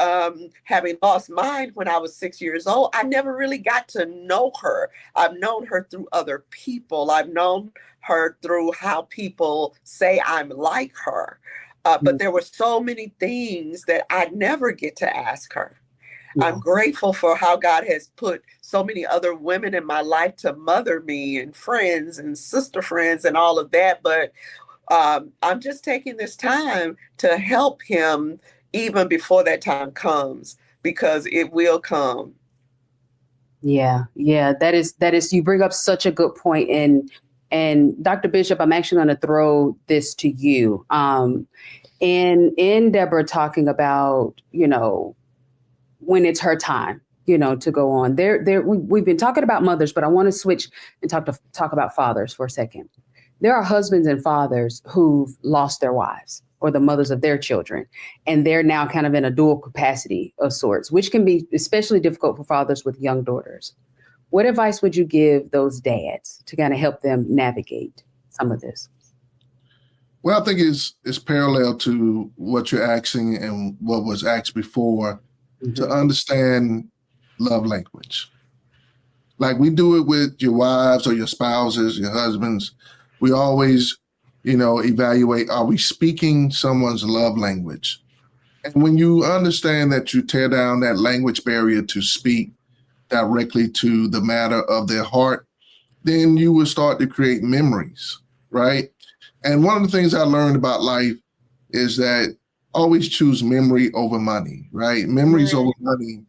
having lost mine when I was 6 years old, I never really got to know her. I've known her through other people. I've known her through how people say I'm like her. But there were so many things that I'd never get to ask her. Yeah. I'm grateful for how God has put so many other women in my life to mother me, and friends and sister friends and all of that. But I'm just taking this time to help him even before that time comes, because it will come. Yeah. That is, you bring up such a good point. And Dr. Bishop, I'm actually going to throw this to you. In Deborah talking about, you know, when it's her time, you know, to go on we've been talking about mothers, but I want to switch and talk about fathers for a second. There are husbands and fathers who've lost their wives. or the mothers of their children. And they're now kind of in a dual capacity of sorts, which can be especially difficult for fathers with young daughters. What advice would you give those dads to kind of help them navigate some of this? Well, I think it's parallel to what you're asking and what was asked before, to understand love language. Like we do it with your wives or your spouses, your husbands. We always, evaluate, are we speaking someone's love language? And when you understand that you tear down that language barrier to speak directly to the matter of their heart, then you will start to create memories, right? And one of the things I learned about life is that always choose memory over money, right? Memories over money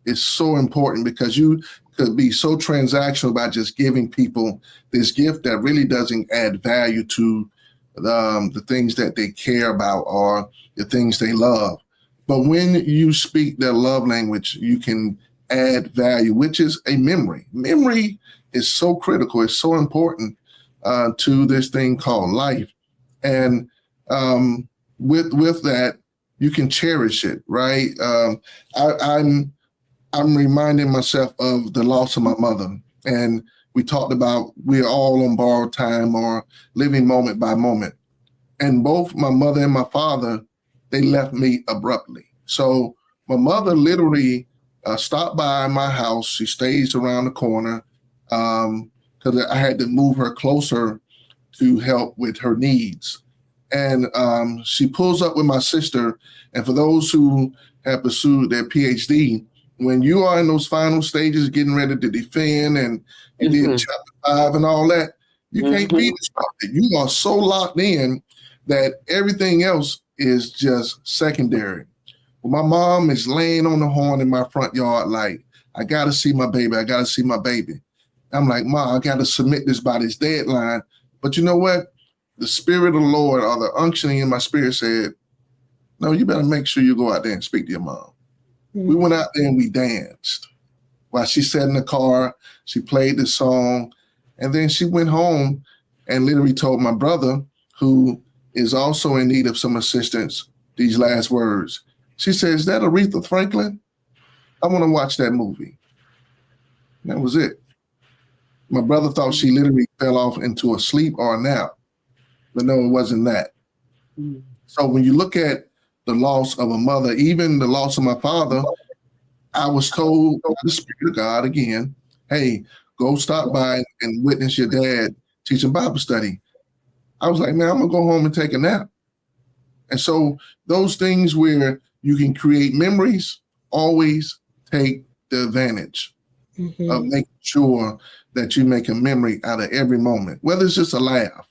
is so important because you could be so transactional by just giving people this gift that really doesn't add value to the things that they care about or the things they love. But when you speak their love language, you can add value, which is a memory. Memory is so critical. It's so important to this thing called life. And with that, you can cherish it, right? I'm reminding myself of the loss of my mother. And we talked about we're all on borrowed time or living moment by moment. And both my mother and my father, they left me abruptly. So my mother literally stopped by my house. She stays around the corner because I had to move her closer to help with her needs. And she pulls up with my sister. And for those who have pursued their PhD, when you are in those final stages, getting ready to defend and you did chapter 5 and all that, you can't be disrupted. You are so locked in that everything else is just secondary. Well, my mom is laying on the horn in my front yard like, I got to see my baby. I got to see my baby. I'm like, Ma, I got to submit this by this deadline. But you know what? The Spirit of the Lord or the unctioning in my spirit said, no, you better make sure you go out there and speak to your mom. We went out there and we danced. While she sat in the car, she played the song, and then she went home and literally told my brother, who is also in need of some assistance, these last words. She said, is that Aretha Franklin? I want to watch that movie. And that was it. My brother thought she literally fell off into a sleep or a nap, but no, it wasn't that. So when you look at the loss of a mother, even the loss of my father, I was told by the Spirit of God again, hey, go stop by and witness your dad teaching Bible study. I was like, man, I'm going to go home and take a nap. And so those things where you can create memories, always take the advantage of making sure that you make a memory out of every moment, whether it's just a laugh,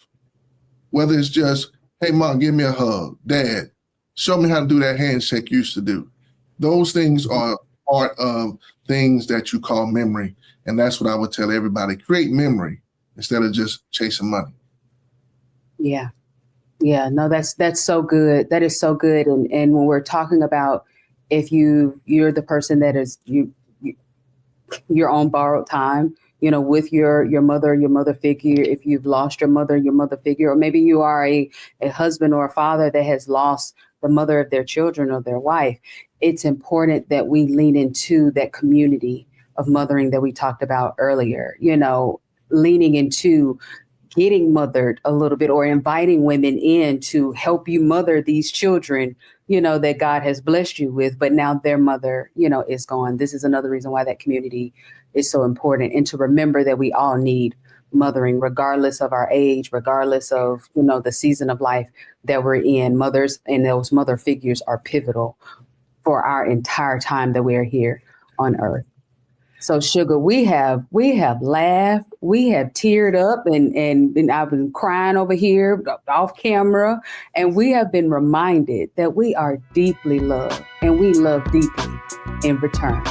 whether it's just, hey, Mom, give me a hug. Dad, show me how to do that handshake you used to do. Those things are part of things that you call memory. And that's what I would tell everybody. Create memory instead of just chasing money. Yeah. Yeah. No, that's so good. That is so good. And when we're talking about if you're the person that is you're on borrowed time, with your mother figure, if you've lost your mother figure, or maybe you are a husband or a father that has lost the mother of their children or their wife, it's important that we lean into that community of mothering that we talked about earlier, leaning into getting mothered a little bit or inviting women in to help you mother these children, that God has blessed you with, but now their mother, is gone. This is another reason why that community is so important. And to remember that we all need mothering, regardless of our age, regardless of, the season of life that we're in. Mothers and those mother figures are pivotal for our entire time that we're here on earth. So Sugar, we have laughed, we have teared up, and I've been crying over here off camera, and we have been reminded that we are deeply loved and we love deeply in return.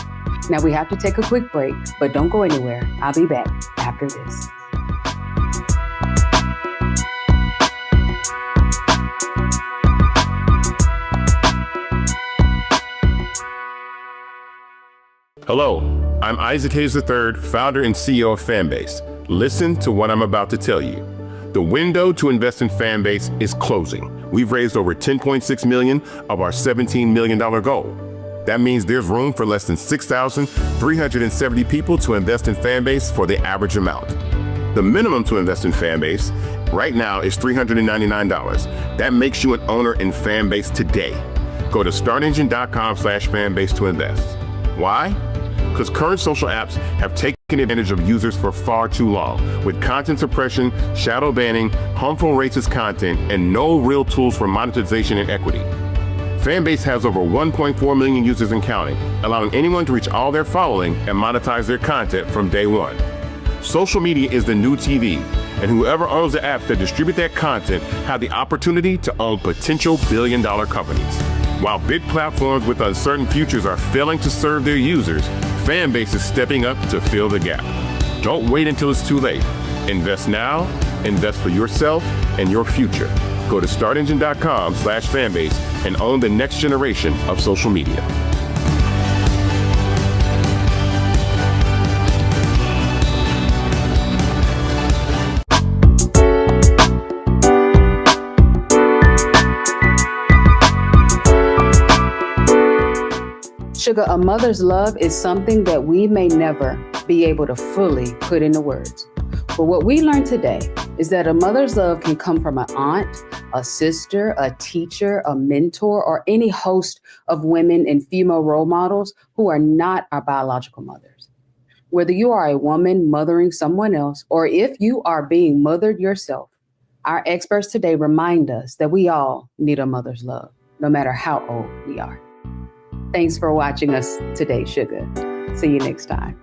Now we have to take a quick break, but don't go anywhere. I'll be back after this. Hello, I'm Isaac Hayes III, founder and CEO of Fanbase. Listen to what I'm about to tell you. The window to invest in Fanbase is closing. We've raised over $10.6 million of our $17 million goal. That means there's room for less than 6,370 people to invest in Fanbase for the average amount. The minimum to invest in Fanbase right now is $399. That makes you an owner in Fanbase today. Go to startengine.com/fanbase to invest. Why? Because current social apps have taken advantage of users for far too long, with content suppression, shadow banning, harmful racist content, and no real tools for monetization and equity. Fanbase has over 1.4 million users and counting, allowing anyone to reach all their following and monetize their content from day one. Social media is the new TV, and whoever owns the apps that distribute that content have the opportunity to own potential billion-dollar companies. While big platforms with uncertain futures are failing to serve their users, Fanbase is stepping up to fill the gap. Don't wait until it's too late. Invest now, invest for yourself and your future. Go to startengine.com/fanbase and own the next generation of social media. Sugar, a mother's love is something that we may never be able to fully put into words. But what we learned today is that a mother's love can come from an aunt, a sister, a teacher, a mentor, or any host of women and female role models who are not our biological mothers. Whether you are a woman mothering someone else, or if you are being mothered yourself, our experts today remind us that we all need a mother's love, no matter how old we are. Thanks for watching us today, Sugar. See you next time.